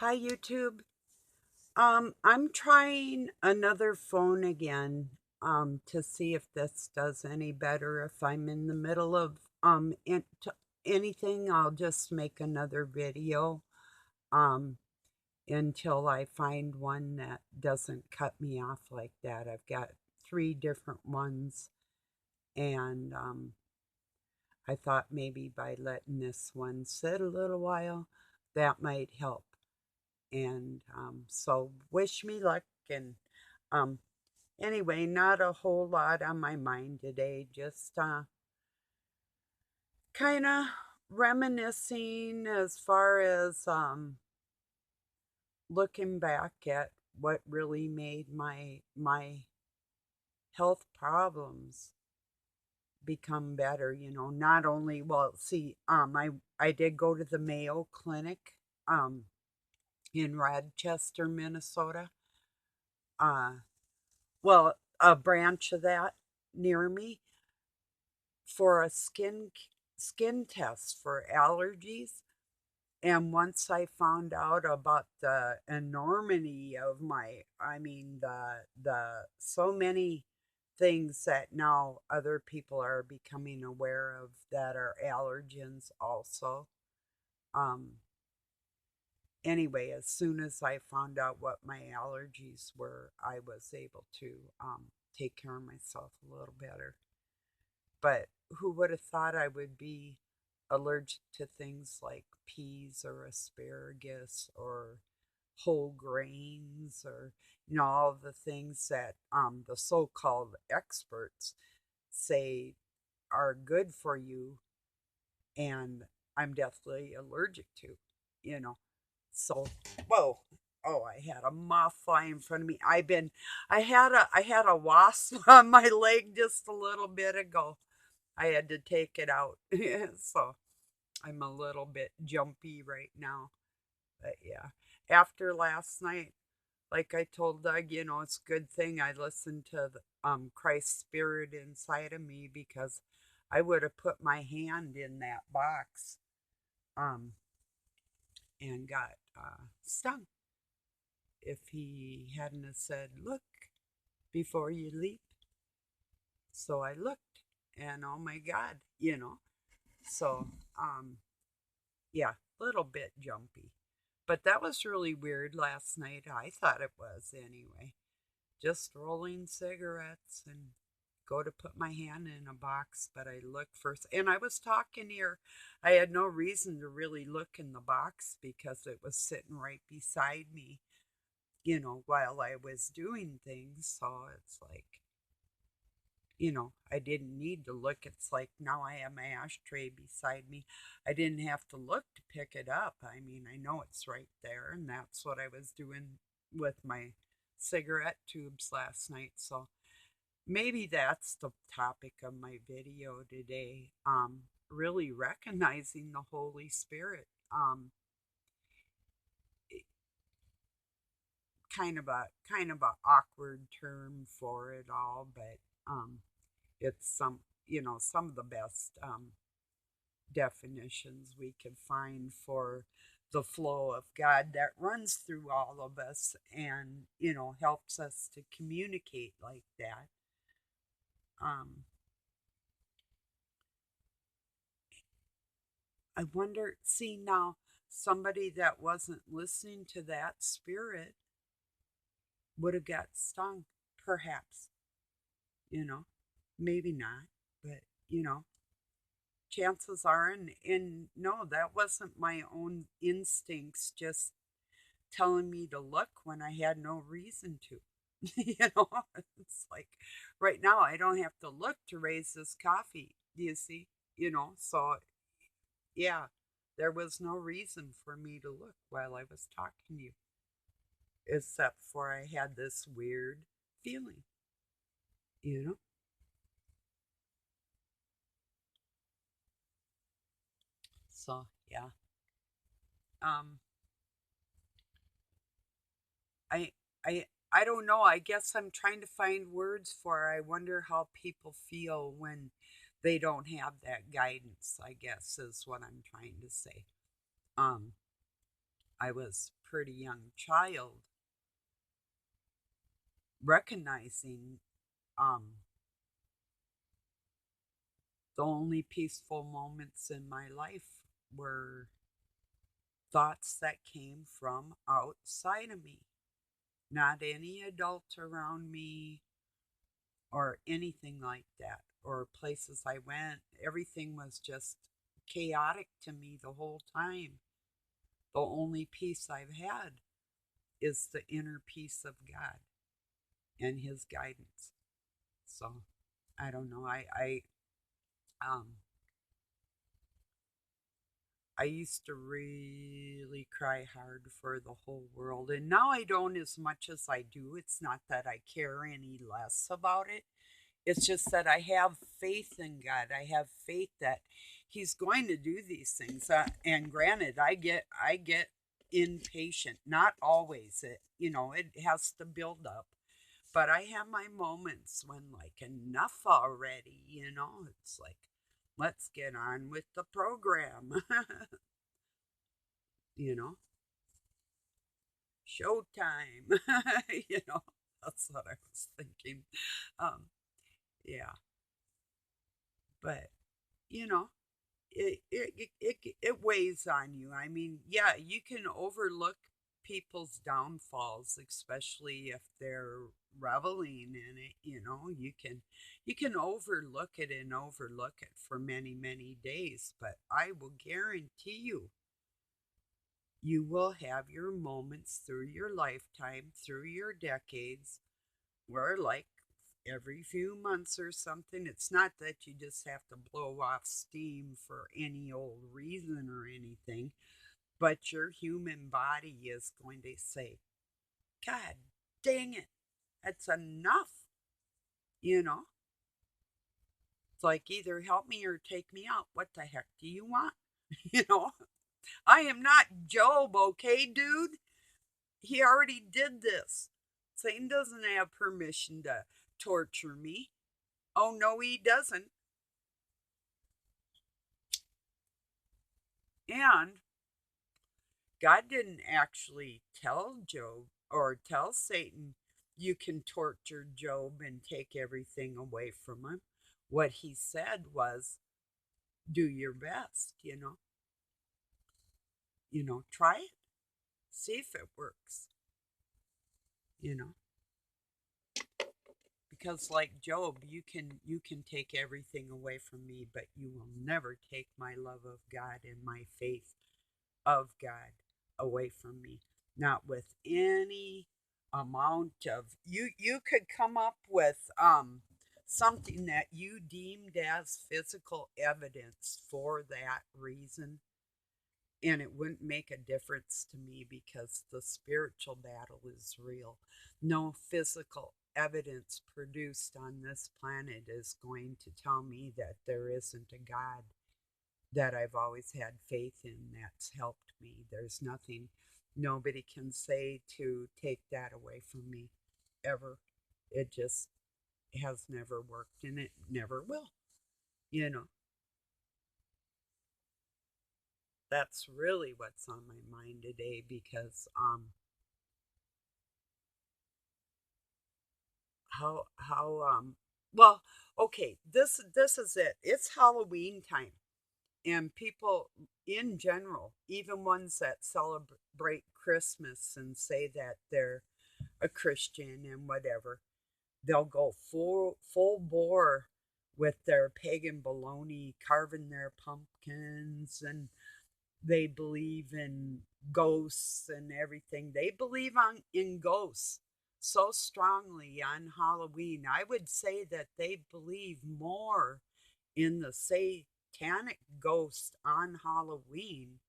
Hi, YouTube. I'm trying another phone again, to see if this does any better. If I'm in the middle of, anything, I'll just make another video, um, until I find one that doesn't cut me off like that. I've got three different ones, and, I thought maybe by letting this one sit a little while, that might help. And so wish me luck. And um, anyway, not a whole lot on my mind today. Just kind of reminiscing as far as looking back at what really made my health problems become better. Not only, well, see, I did go to the Mayo Clinic um in Rochester, Minnesota. Uh, well, a branch of that near me for a skin test for allergies. And once I found out about the enormity of I mean, the so many things that now other people are becoming aware of that are allergens also. Um, anyway, as soon as I found out what my allergies were, I was able to take care of myself a little better. But who would have thought I would be allergic to things like peas or asparagus or whole grains, or all the things that the so-called experts say are good for you, and I'm definitely allergic to, you know. So, whoa. Oh, I had a moth fly in front of me. I had a wasp on my leg just a little bit ago. I had to take it out. So I'm a little bit jumpy right now. But yeah, after last night, like I told Doug, it's a good thing I listened to the Christ Spirit inside of me, because I would have put my hand in that box um and got stung if he hadn't have said, "Look before you leap." So I looked, and oh my God, So yeah, a little bit jumpy. But that was really weird last night. I thought it was anyway. Just rolling cigarettes and go to put my hand in a box, but I looked first. And I was talking here. I had no reason to really look in the box because it was sitting right beside me, while I was doing things. So it's like, I didn't need to look. It's like now I have my ashtray beside me. I didn't have to look to pick it up. I mean, I know it's right there, and that's what I was doing with my cigarette tubes last night. So maybe that's the topic of my video today. Really recognizing the Holy Spirit. Kind of a awkward term for it all, but it's some of the best definitions we could find for the flow of God that runs through all of us, and helps us to communicate like that. um I wonder, see now, somebody that wasn't listening to that spirit would have got stung, perhaps, you know maybe not, but you know chances are, and no, that wasn't my own instincts just telling me to look when I had no reason to. It's like right now I don't have to look to raise this coffee. Do you see? So yeah, there was no reason for me to look while I was talking to you, except for I had this weird feeling, you know? So yeah. Um I I I don't know. I guess I'm trying to find words for it. I wonder how people feel when they don't have that guidance, I guess is what I'm trying to say. Um I was pretty young child, recognizing um, the only peaceful moments in my life were thoughts that came from outside of me, not any adult around me or anything like that, or places I went. Everything was just chaotic to me the whole time. The only peace I've had is the inner peace of God and His guidance. So I don't know. Um, I used to really cry hard for the whole world, and now I don't as much as I do. It's not that I care any less about it. It's just that I have faith in God. I have faith that He's going to do these things. And granted, I get impatient. Not always. It has to build up. But I have my moments when like enough already. It's like let's get on with the program. you know, Showtime. That's what I was thinking. Um, yeah, but you know, it weighs on you. I mean, yeah, you can overlook people's downfalls, especially if they're reveling in it. You can overlook it and overlook it for many many days. But I will guarantee you will have your moments through your lifetime, through your decades, where like every few months or something. It's not that you just have to blow off steam for any old reason or anything, but your human body is going to say, God dang it, that's enough. You know, it's like either help me or take me out. What the heck do you want? you know, I am not Job, okay, dude? He already did this. Satan doesn't have permission to torture me. Oh, no, he doesn't. And God didn't actually tell Job or tell Satan, you can torture Job and take everything away from him. What he said was, do your best, try it, see if it works, you know. Because like Job, you can take everything away from me, but you will never take my love of God and my faith of God away from me. Not with any amount of you could come up with something that you deemed as physical evidence for that reason, and it wouldn't make a difference to me because the spiritual battle is real. No physical evidence produced on this planet is going to tell me that there isn't a God that I've always had faith in that's helped me. There's nothing nobody can say to take that away from me ever. It just has never worked and it never will. You know, that's really what's on my mind today because how well, okay, this is it. It's Halloween time, and people in general, even ones that celebrate Christmas and say that they're a Christian and whatever, they'll go full bore with their pagan baloney, carving their pumpkins, and they believe in ghosts and everything. They believe in ghosts so strongly on Halloween. I would say that they believe more in the satanic ghost on Halloween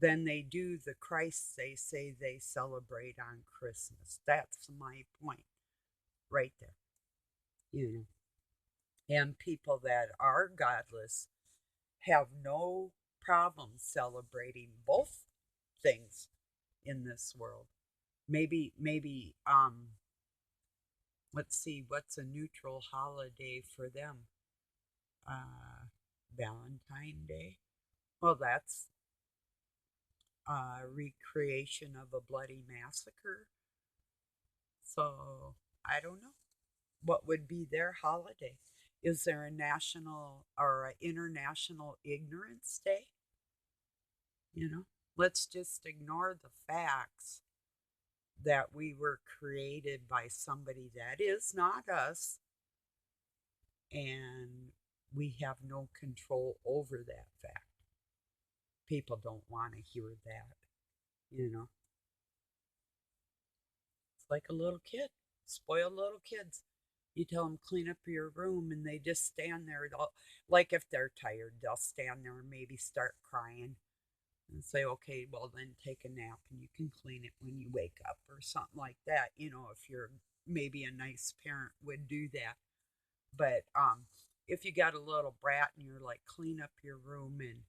than they do the Christ they say they celebrate on Christmas. That's my point right there. You know, and people that are godless have no problem celebrating both things in this world. Maybe let's see, what's a neutral holiday for them? Uh Valentine Day. Well, recreation of a bloody massacre. So I don't know what would be their holiday. Is there a national or an international ignorance day? You know, let's just ignore the facts that we were created by somebody that is not us, and we have no control over that fact. People don't want to hear that, you know. It's like a little kid, spoiled little kids. You tell them clean up your room, and they just stand there. Like if they're tired, they'll stand there and maybe start crying and say, "Okay, well then take a nap, and you can clean it when you wake up," or something like that. You know, if you're maybe a nice parent would do that. But if you got a little brat and you're like, clean up your room, and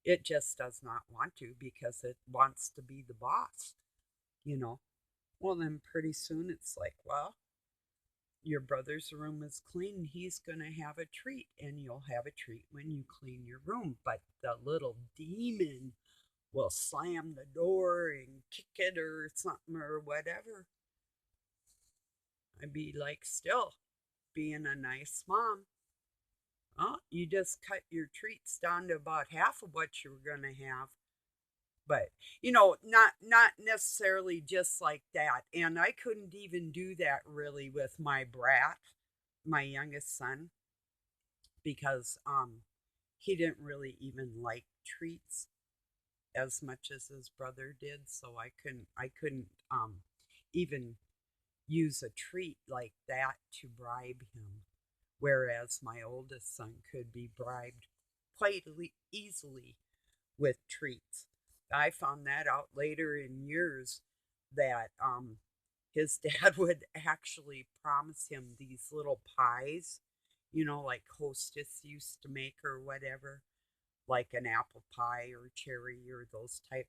it just does not want to because it wants to be the boss, you know. Well, then pretty soon it's like, well, your brother's room is clean. He's going to have a treat, and you'll have a treat when you clean your room. But the little demon will slam the door and kick it or something or whatever. I'd be like, still being a nice mom. Oh, you just cut your treats down to about half of what you were going to have. But not necessarily just like that. And I couldn't even do that really with my brat, my youngest son, because he didn't really even like treats as much as his brother did. So I couldn't even use a treat like that to bribe him. Whereas my oldest son could be bribed quite easily with treats. I found that out later in years that his dad would actually promise him these little pies, like Hostess used to make or whatever, like an apple pie or cherry or those type,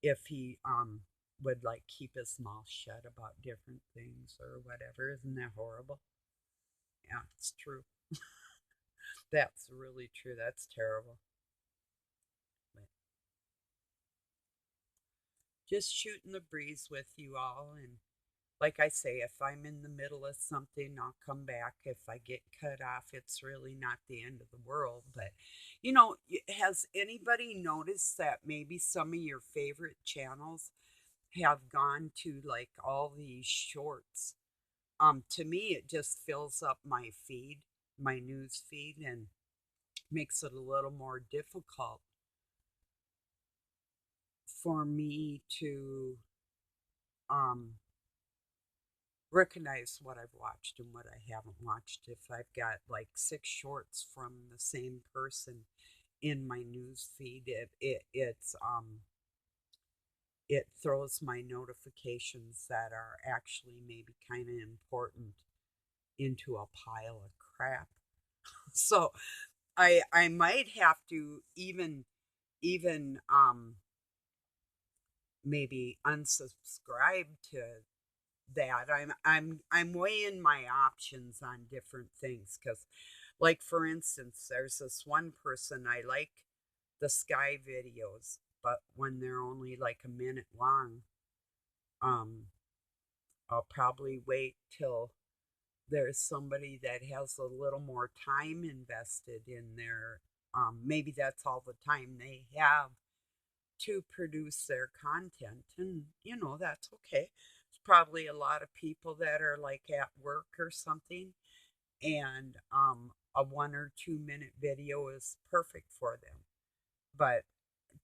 if he would like keep his mouth shut about different things or whatever. Isn't that horrible? Yeah, it's true. That's really true. That's terrible. But just shooting the breeze with you all. And like I say, if I'm in the middle of something, I'll come back. If I get cut off, it's really not the end of the world. But, has anybody noticed that maybe some of your favorite channels have gone to like all these shorts? To me, it just fills up my feed, my news feed, and makes it a little more difficult for me to um, recognize what I've watched and what I haven't watched. If I've got like six shorts from the same person in my news feed, it throws my notifications that are actually maybe kind of important into a pile of crap. So I might have to even maybe unsubscribe to that. I'm weighing my options on different things because, like for instance, there's this one person I like the sky videos, but when they're only like a minute long, um, I'll probably wait till there's somebody that has a little more time invested in their. Maybe that's all the time they have to produce their content, and that's okay. It's probably a lot of people that are like at work or something, and a 1 or 2 minute video is perfect for them. But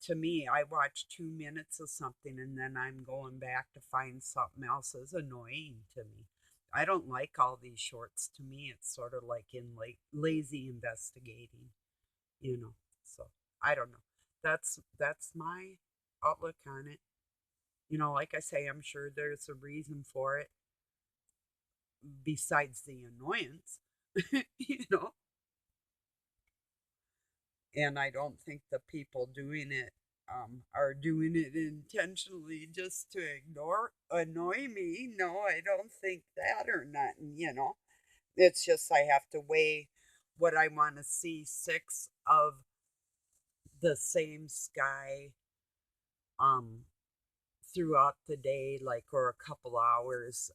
to me, I watch 2 minutes of something and then I'm going back to find something else is annoying to me. I don't like all these shorts. To me, it's sort of like in like lazy investigating, you know. So I don't know. That's my outlook on it. Like I say, I'm sure there's a reason for it besides the annoyance, you know. And I don't think the people doing it are doing it intentionally just to annoy me. No, I don't think that or nothing. It's just I have to weigh what I want to see six of the same sky um throughout the day, like, or a couple hours,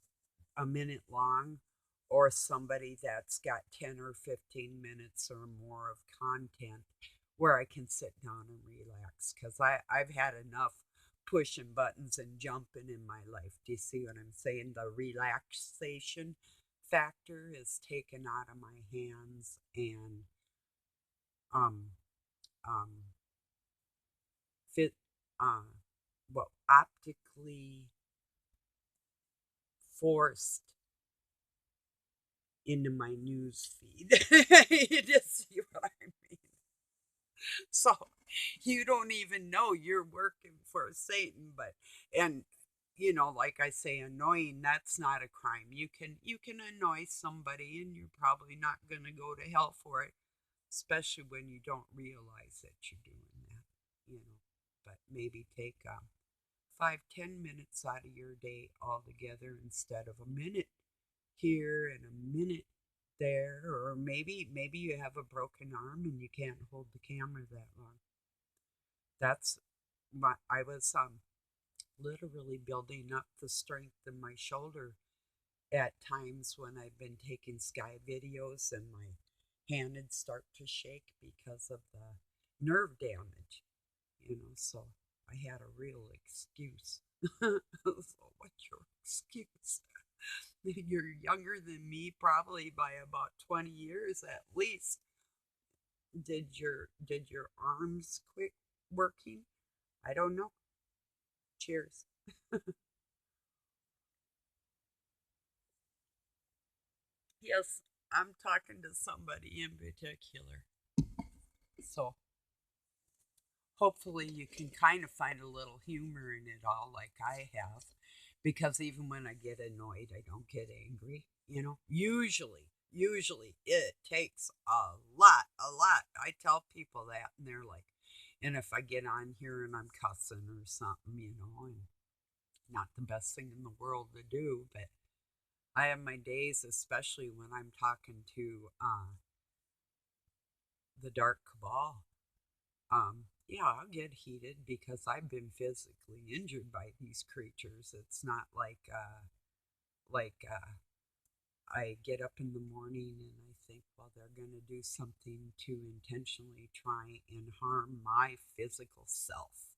a minute long, or somebody that's got 10 or 15 minutes or more of content where I can sit down and relax. Because I've had enough pushing buttons and jumping in my life. Do you see what I'm saying? The relaxation factor is taken out of my hands, and um um fit well, optically forced into my news feed. You just see what I mean? So you don't even know you're working for Satan, but and like I say, annoying, that's not a crime. You can annoy somebody and you're probably not gonna go to hell for it, especially when you don't realize that you're doing that. But maybe take 5-10 minutes out of your day altogether instead of a minute here and a minute there, or maybe you have a broken arm and you can't hold the camera that long. That's my I was literally building up the strength in my shoulder at times when I've been taking sky videos, and my hand would start to shake because of the nerve damage. So I had a real excuse. So what's your excuse? You're younger than me, probably by about 20 years at least. Did your arms quit working? I don't know. Cheers. Yes, I'm talking to somebody in particular. So hopefully you can kind of find a little humor in it all, like I have, because even when I get annoyed, I don't get angry. Usually it takes a lot. I tell people that, and they're like, and if I get on here and I'm cussing or something, and not the best thing in the world to do, but I have my days, especially when I'm talking to the Dark Cabal. Yeah, I'll get heated because I've been physically injured by these creatures. It's not like I get up in the morning and I think, well, they're going to do something to intentionally try and harm my physical self.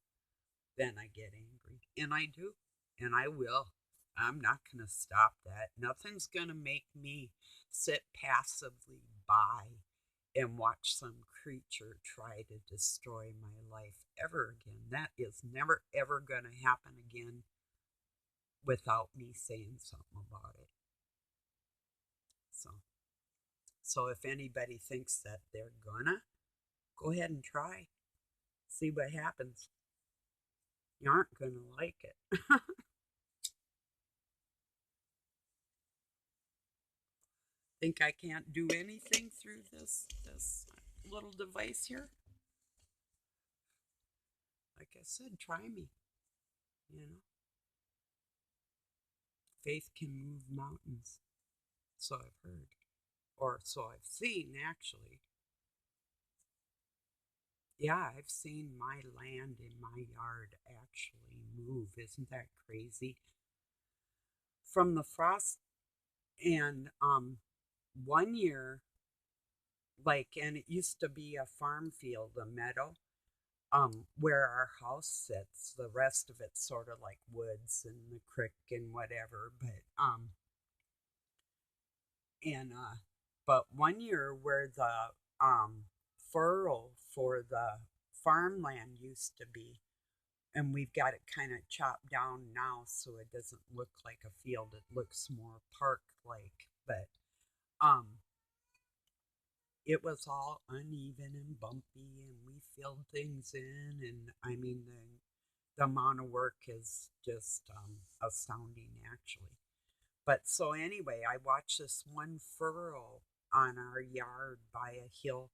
Then I get angry, and I do, and I will. I'm not going to stop that. Nothing's going to make me sit passively by and watch some creature try to destroy my life ever again. That is never ever going to happen again without me saying something about it. So, so if anybody thinks that they're gonna, go ahead and try. See what happens. You aren't gonna like it. Think I can't do anything through this little device here? Like I said, try me. You know, faith can move mountains. So I've heard, or so I've seen actually. Yeah, I've seen my land in my yard actually move. Isn't that crazy? From the frost, and one year, like, and it used to be a farm field, a meadow, where our house sits. The rest of it's sort of like woods and the creek and whatever. But one year where the furrow for the farmland used to be, and we've got it kind of chopped down now so it doesn't look like a field. It looks more park like, but um it was all uneven and bumpy, and we filled things in, and I mean the amount of work is just astounding actually. But so anyway, I watched this one furrow on our yard by a hill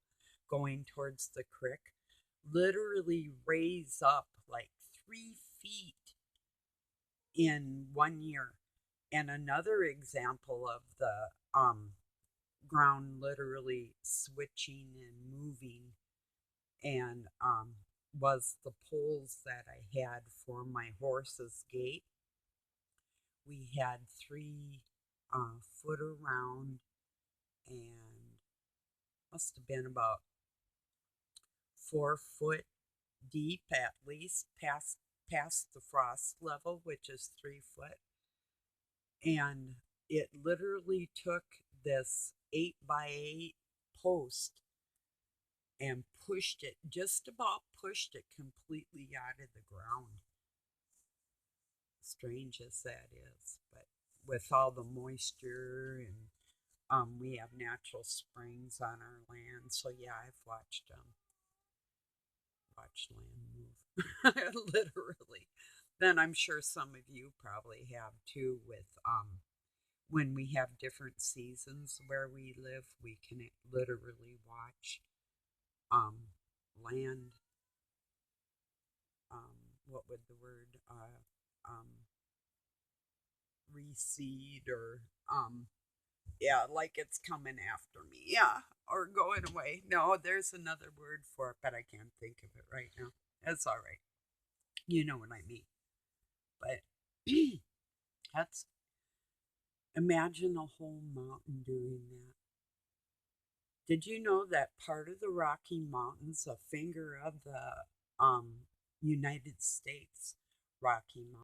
going towards the creek literally raise up like 3 feet in one year. And another example of the ground literally switching and moving, and was the poles that I had for my horse's gate. We had 3 foot around and must have been about 4 foot deep at least, past the frost level, which is 3 foot. And it literally took this 8x8 post and just about pushed it completely out of the ground. Strange as that is, but with all the moisture and we have natural springs on our land, so yeah, I've watched land move literally. Then I'm sure some of you probably have too. With when we have different seasons where we live, we can literally watch land. What would the word recede or yeah, like it's coming after me. Yeah, or going away. No, there's another word for it, but I can't think of it right now. That's all right. You know what I mean. But that's imagine a whole mountain doing that. Did you know that part of the Rocky Mountains, a finger of the United States Rocky Mountains,